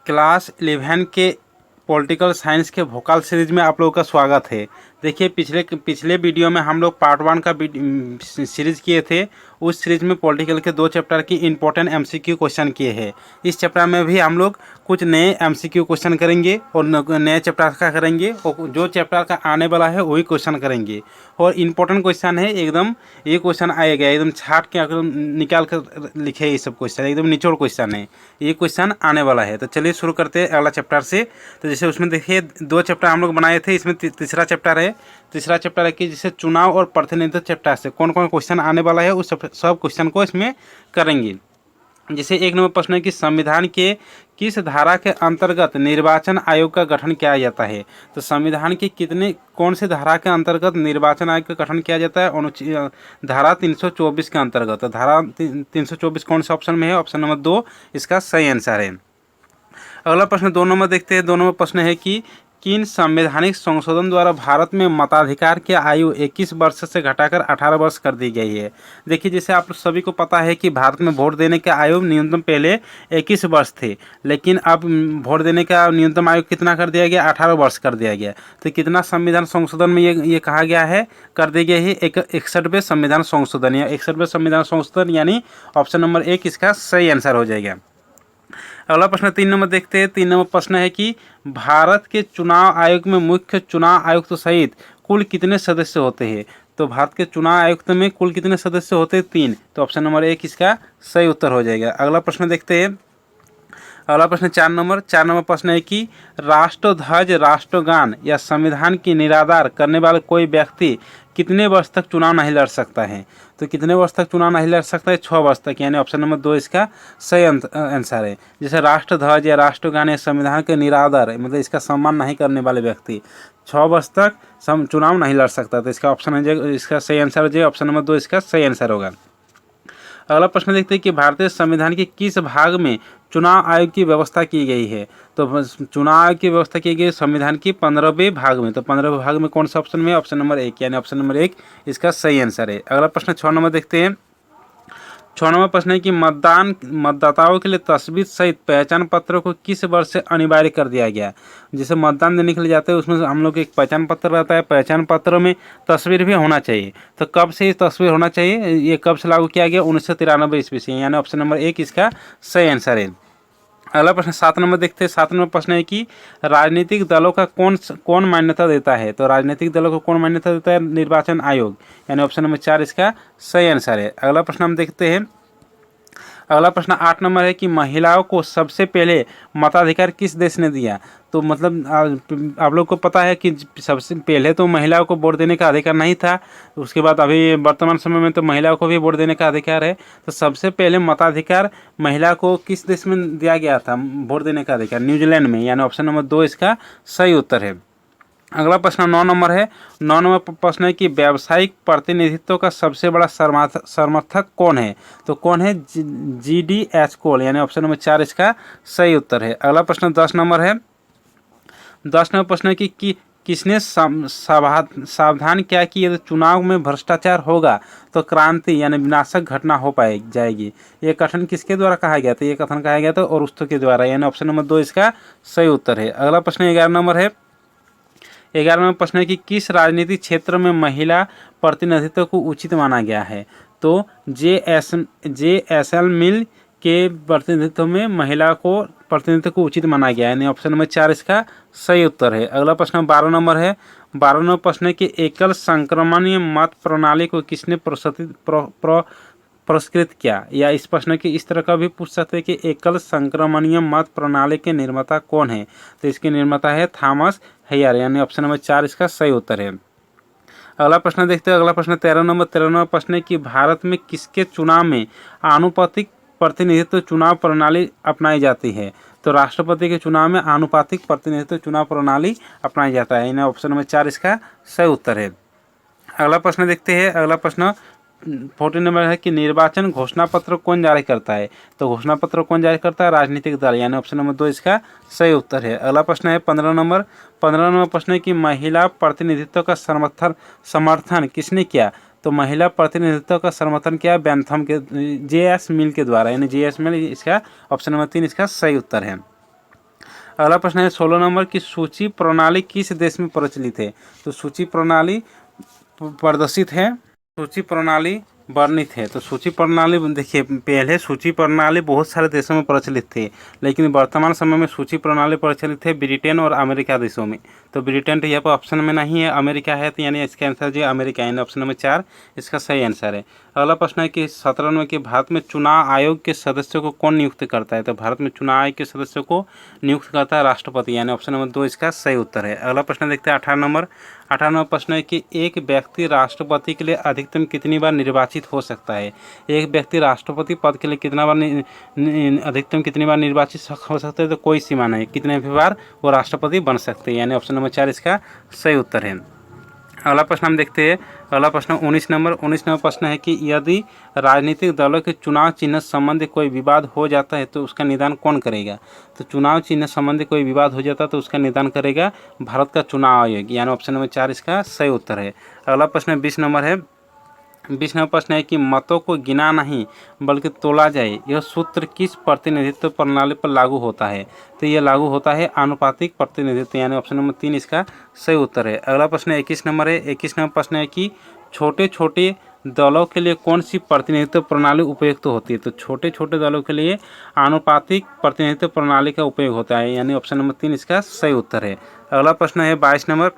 Class 11 के political science के vocal series में आप लोगों का स्वागत है। देखिए पिछले वीडियो में हम लोग पार्ट 1 का सीरीज किए थे। उस सीरीज में पॉलिटिकल के 2 चैप्टर की इंपॉर्टेंट एमसीक्यू क्वेश्चन किए हैं। इस चैप्टर में भी हम लोग कुछ नए एमसीक्यू क्वेश्चन करेंगे और नए चैप्टर का करेंगे और जो चैप्टर का आने वाला है वही क्वेश्चन करेंगे। और इम्पोर्टेंट क्वेश्चन है एकदम, ये क्वेश्चन आएगा एकदम छाट के निकाल कर लिखे। ये सब क्वेश्चन एकदम निचोड़ क्वेश्चन है, ये क्वेश्चन आने वाला है। तो चलिए शुरू करते हैं अगला चैप्टर से। तो जैसे उसमें देखिए 2 चैप्टर हम लोग बनाए थे, इसमें तीसरा चैप्टर है। तीसरा चैप्टर है कि जैसे चुनाव और प्रतिनिधित्व चैप्टर से कौन कौन क्वेश्चन आने वाला है उस सब क्वेश्चन को इसमें करेंगे। जैसे 1 नंबर प्रश्न है कि संविधान के किस धारा के अंतर्गत निर्वाचन आयोग का गठन किया जाता है। तो संविधान की कौन से धारा के अंतर्गत निर्वाचन आयोग का गठन किया जाता है? धारा 324 के अंतर्गत। तो धारा 324 कौन से ऑप्शन में है? ऑप्शन नंबर 2 इसका सही आंसर है। अगला प्रश्न 2 नंबर देखते हैं। 2 नंबर प्रश्न है कि किन संवैधानिक संशोधन द्वारा भारत में मताधिकार की आयु 21 वर्ष से घटाकर 18 वर्ष कर दी गई है। देखिए जैसे आप सभी को पता है कि भारत में वोट देने का आयु न्यूनतम पहले 21 वर्ष थे, लेकिन अब वोट देने का न्यूनतम आयु कितना कर दिया गया? 18 वर्ष कर दिया गया। तो कितना संविधान संशोधन में ये कहा गया है? कर दी गई है 61वें संविधान संशोधन या 61वें संविधान संशोधन, यानी ऑप्शन नंबर 1 इसका सही आंसर हो जाएगा। अगला प्रश्न 3 नंबर देखते हैं। 3 नंबर प्रश्न है कि भारत के चुनाव आयोग में मुख्य चुनाव आयुक्त सहित कुल कितने सदस्य होते हैं? तो भारत के चुनाव आयुक्त में कुल कितने सदस्य होते हैं? 3। तो ऑप्शन नंबर 1 इसका सही उत्तर हो जाएगा। अगला प्रश्न देखते हैं। अगला प्रश्न 4 नंबर प्रश्न है कि राष्ट्रध्वज, राष्ट्रगान या संविधान की निराधार करने वाले कोई व्यक्ति कितने वर्ष तक चुनाव नहीं लड़ सकता है? तो कितने वर्ष तक चुनाव नहीं लड़ सकता है? 6 वर्ष तक, यानी ऑप्शन नंबर 2 इसका सही आंसर है। जैसे राष्ट्रध्वज या राष्ट्रगान या संविधान के निराधार, मतलब इसका सम्मान नहीं करने वाले व्यक्ति 6 वर्ष तक चुनाव नहीं लड़ सकता। तो इसका ऑप्शन है, इसका सही आंसर हो जाएगा। ऑप्शन नंबर 2 इसका सही आंसर होगा। अगला प्रश्न देखते हैं कि भारतीय संविधान के किस भाग में चुनाव आयोग की व्यवस्था की गई है? तो चुनाव आयोग की व्यवस्था की गई संविधान की 15वें भाग में। तो 15वें भाग में कौन सा ऑप्शन में? ऑप्शन नंबर 1, यानी ऑप्शन नंबर 1 इसका सही आंसर है। अगला प्रश्न 6 नंबर देखते हैं। 6 नंबर प्रश्न है कि मतदाताओं के लिए तस्वीर सहित पहचान पत्र को किस वर्ष से अनिवार्य कर दिया गया? जैसे मतदान देने के लिए जाते हैं उसमें हम लोग एक पहचान पत्र रहता है, पहचान पत्र में तस्वीर भी होना चाहिए। तो कब से ये तस्वीर होना चाहिए? ये कब से लागू किया गया? 1993 ईस्वी से, यानी ऑप्शन नंबर 1 इसका सही आंसर है। अगला प्रश्न 7 नंबर देखते हैं। 7 नंबर प्रश्न है कि राजनीतिक दलों का कौन मान्यता देता है? तो राजनीतिक दलों को कौन मान्यता देता है? निर्वाचन आयोग, यानी ऑप्शन नंबर 4 इसका सही आंसर है। अगला प्रश्न हम देखते हैं। अगला प्रश्न 8 नंबर है कि महिलाओं को सबसे पहले मताधिकार किस देश ने दिया? तो मतलब आप लोग को पता है कि सबसे पहले तो महिलाओं को वोट देने का अधिकार नहीं था, उसके बाद अभी वर्तमान समय में तो महिलाओं को भी वोट देने का अधिकार है। तो सबसे पहले मताधिकार महिला को किस देश में दिया गया था वोट देने का अधिकार? न्यूजीलैंड में, यानी ऑप्शन नंबर 2 इसका सही उत्तर है। अगला प्रश्न 9 नंबर है। 9 नंबर प्रश्न है कि व्यावसायिक प्रतिनिधित्व का सबसे बड़ा समर्थक कौन है? तो कौन है? GD एस्कोल, यानी ऑप्शन नंबर 4 इसका सही उत्तर है। अगला प्रश्न 10 नंबर है। 10 नंबर प्रश्न है कि किसने सावधान क्या कि यदि चुनाव में भ्रष्टाचार होगा तो क्रांति यानी विनाशक घटना हो जाएगी। ये कथन किसके द्वारा कहा गया था? ये कथन कहा गया था अरस्तू के द्वारा, यानी ऑप्शन नंबर 2 इसका सही उत्तर है। अगला प्रश्न 11 नंबर है। 11वां प्रश्न है कि किस राजनीतिक क्षेत्र में महिला प्रतिनिधित्व को उचित माना गया है? तो JSL मिल के प्रतिनिधित्व में महिला को प्रतिनिधित्व को उचित माना गया है, यानी ऑप्शन नंबर 4 इसका सही उत्तर है। अगला प्रश्न 12 नंबर है। 12 नंबर प्रश्न है कि एकल संक्रमणीय मत प्रणाली को किसने पुरस्कृत किया? या इस प्रश्न के इस तरह का भी पूछ सकते हैं कि एकल संक्रमणीय मत प्रणाली के निर्माता कौन है? तो इसके निर्माता है थॉमस हेयर, यानी ऑप्शन नंबर 4 इसका सही उत्तर है। अगला प्रश्न देखते हैं। अगला प्रश्न 13 नंबर प्रश्न है कि भारत में किसके चुनाव में आनुपातिक प्रतिनिधित्व चुनाव प्रणाली अपनाई जाती है? तो राष्ट्रपति के चुनाव में आनुपातिक प्रतिनिधित्व चुनाव प्रणाली अपनाई जाता है, यानी ऑप्शन नंबर 4 इसका सही उत्तर है। अगला प्रश्न देखते हैं। अगला प्रश्न 14 नंबर है कि निर्वाचन घोषणा पत्र कौन जारी करता है? तो घोषणा पत्र कौन जारी करता है? राजनीतिक दल, यानी ऑप्शन नंबर 2 इसका सही उत्तर है। अगला प्रश्न है 15 नंबर। 15 नंबर प्रश्न है कि महिला प्रतिनिधित्व का समर्थन किसने किया? तो महिला प्रतिनिधित्व का समर्थन किया बैंथम के JS मिल के द्वारा, यानी JS मिल इसका ऑप्शन नंबर 3 इसका सही उत्तर है। अगला प्रश्न है 16 नंबर की सूची प्रणाली किस देश में प्रचलित है। तो सूची प्रणाली प्रदर्शित है, सूची प्रणाली वर्णित है। तो सूची प्रणाली देखिए, पहले सूची प्रणाली बहुत सारे देशों में प्रचलित थी, लेकिन वर्तमान समय में सूची प्रणाली प्रचलित है ब्रिटेन और अमेरिका देशों में। तो ब्रिटेन तो यहाँ पर ऑप्शन में नहीं है, अमेरिका है, तो यानी इसका आंसर जो अमेरिका है, ऑप्शन नंबर 4 इसका सही आंसर है। अगला प्रश्न है कि 17 में कि भारत में चुनाव आयोग के सदस्यों को कौन नियुक्त करता है। तो भारत में चुनाव आयोग के सदस्यों को नियुक्त करता है राष्ट्रपति, यानी ऑप्शन नंबर 2 इसका सही उत्तर है। अगला प्रश्न देखते हैं 18 नंबर। 18 नंबर प्रश्न है कि एक व्यक्ति राष्ट्रपति के लिए अधिकतम कितनी बार निर्वाचित हो सकता है। एक व्यक्ति राष्ट्रपति पद के लिए कितना बार अधिकतम कितनी बार निर्वाचित हो सकता है। तो कोई सीमा नहीं, कितने भी बार वो राष्ट्रपति बन सकते हैं, यानी ऑप्शन नंबर 4 इसका सही उत्तर है। अगला प्रश्न हम देखते हैं। अगला प्रश्न 19 नंबर प्रश्न है कि यदि राजनीतिक दलों के चुनाव चिन्ह संबंधी कोई विवाद हो जाता है तो उसका निदान कौन करेगा। तो चुनाव चिन्ह संबंधी कोई विवाद हो जाता है तो उसका निदान करेगा भारत का चुनाव आयोग, यानी ऑप्शन नंबर 4 इसका सही उत्तर है। अगला प्रश्न 20 नंबर है। 20 नंबर प्रश्न है कि मतों को गिना नहीं बल्कि तोला जाए, यह सूत्र किस प्रतिनिधित्व प्रणाली पर लागू होता है। तो यह लागू होता है आनुपातिक प्रतिनिधित्व, यानी ऑप्शन नंबर 3 इसका सही उत्तर है। अगला प्रश्न 21 नंबर है। 21 नंबर प्रश्न है कि छोटे छोटे दलों के लिए कौन सी प्रतिनिधित्व प्रणाली उपयुक्त होती है। तो छोटे छोटे दलों के लिए आनुपातिक प्रतिनिधित्व प्रणाली का उपयोग होता है, यानी ऑप्शन नंबर 3 इसका सही उत्तर है। अगला प्रश्न है 22 नंबर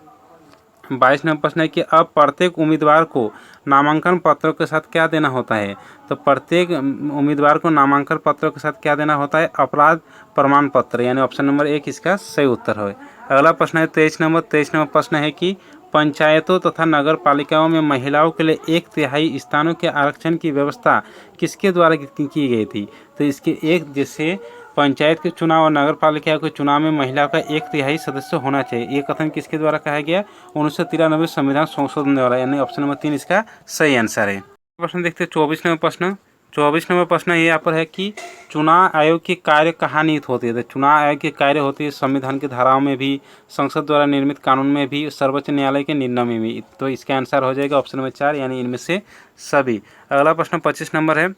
प्रश्न है कि अब प्रत्येक उम्मीदवार को नामांकन पत्रों के साथ क्या देना होता है। तो प्रत्येक उम्मीदवार को नामांकन पत्रों के साथ क्या देना होता है, अपराध प्रमाण पत्र, यानी ऑप्शन नंबर 1 इसका सही उत्तर है। अगला प्रश्न है 23 नंबर प्रश्न है कि पंचायतों तथा नगर पालिकाओं में महिलाओं के लिए 1/3 स्थानों के आरक्षण की व्यवस्था किसके द्वारा की गई थी। तो इसके एक जैसे पंचायत के चुनाव और नगर पालिका के चुनाव में महिला का 1/3 सदस्य होना चाहिए, ये कथन किसके द्वारा कहा गया, 1993 संविधान संशोधन द्वारा, यानी ऑप्शन नंबर 3 इसका सही आंसर है। प्रश्न देखते हैं 24 नंबर प्रश्न। 24 नंबर प्रश्न यहाँ पर है कि चुनाव आयोग की कार्य कहाँ निहित होती है। तो चुनाव आयोग की कार्य होती है संविधान की धाराओं में भी, संसद द्वारा निर्मित कानून में भी, सर्वोच्च न्यायालय के निर्णय में भी। तो इसका आंसर हो जाएगा ऑप्शन नंबर 4, यानी इनमें से सभी। अगला प्रश्न 25 नंबर है।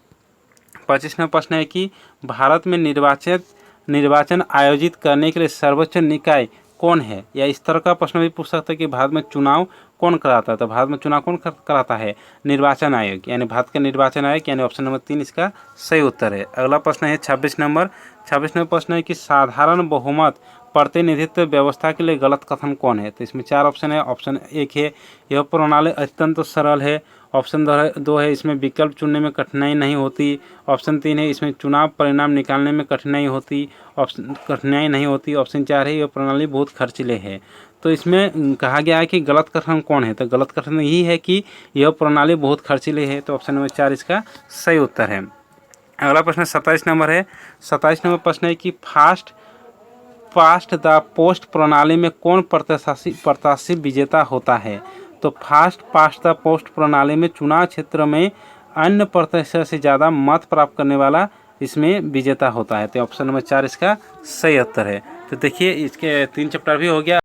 25 नंबर प्रश्न है कि भारत में निर्वाचन आयोजित करने के लिए सर्वोच्च निकाय कौन है। या इस तरह का प्रश्न भी पूछ सकता है कि भारत में चुनाव कौन कराता है। तो भारत में चुनाव कौन कराता है, निर्वाचन आयोग, यानी भारत का निर्वाचन आयोग, यानी ऑप्शन नंबर 3 इसका सही उत्तर है। अगला प्रश्न है 26 नंबर प्रश्न है कि साधारण बहुमत प्रतिनिधित्व व्यवस्था के लिए गलत कथन कौन है। तो इसमें 4 ऑप्शन है। ऑप्शन 1 है यह प्रणाली अत्यंत सरल है। ऑप्शन 2 है इसमें विकल्प चुनने में कठिनाई नहीं होती। ऑप्शन 3 है इसमें चुनाव परिणाम निकालने में कठिनाई नहीं होती। ऑप्शन 4 है यह प्रणाली बहुत खर्चीले है। तो इसमें कहा गया है कि गलत कथन कौन है। तो गलत कथन यही है कि यह प्रणाली बहुत खर्चीली है। तो ऑप्शन नंबर 4 इसका सही उत्तर है। अगला प्रश्न 27 नंबर है। 27 नंबर प्रश्न है कि फास्ट द पोस्ट प्रणाली में कौन प्रत्याशी विजेता होता है। तो फास्ट द पोस्ट प्रणाली में चुनाव क्षेत्र में अन्य प्रत्याशी से ज़्यादा मत प्राप्त करने वाला इसमें विजेता होता है। तो ऑप्शन नंबर 4 इसका सही उत्तर है। तो देखिए इसके 3 चैप्टर भी हो गया।